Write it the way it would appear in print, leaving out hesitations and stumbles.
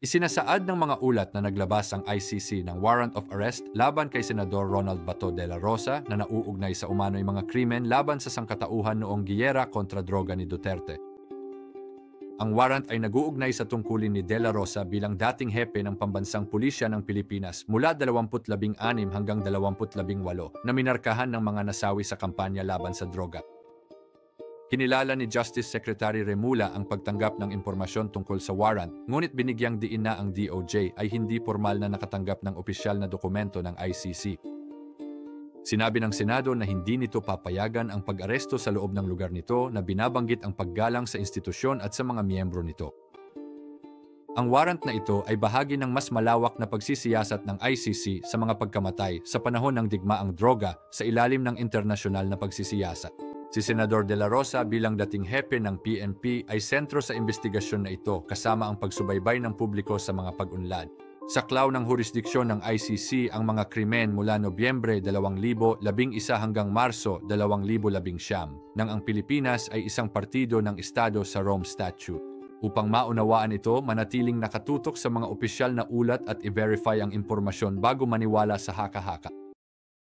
Isinasaad ng mga ulat na naglabas ang ICC ng warrant of arrest laban kay Senador Ronald Bato de la Rosa na nauugnay sa umano'y mga krimen laban sa sangkatauhan noong giyera kontra droga ni Duterte. Ang warrant ay nag-uugnay sa tungkulin ni De La Rosa bilang dating hepe ng pambansang pulisya ng Pilipinas mula 2016 hanggang 2018 na minarkahan ng mga nasawi sa kampanya laban sa droga. Kinilala ni Justice Secretary Remula ang pagtanggap ng impormasyon tungkol sa warrant, ngunit binigyang diin na ang DOJ ay hindi formal na nakatanggap ng opisyal na dokumento ng ICC. Sinabi ng Senado na hindi nito papayagan ang pag-aresto sa loob ng lugar nito na binabanggit ang paggalang sa institusyon at sa mga miyembro nito. Ang warrant na ito ay bahagi ng mas malawak na pagsisiyasat ng ICC sa mga pagkamatay sa panahon ng digmaang droga sa ilalim ng internasyonal na pagsisiyasat. Si Senador De La Rosa bilang dating hepe ng PNP ay sentro sa investigasyon na ito kasama ang pagsubaybay ng publiko sa mga pag-unlad. Saklaw ng jurisdiksyon ng ICC ang mga krimen mula Nobyembre 2011 hanggang Marso 2019 nang ang Pilipinas ay isang partido ng Estado sa Rome Statute. Upang maunawaan ito, manatiling nakatutok sa mga opisyal na ulat at i-verify ang impormasyon bago maniwala sa haka-haka.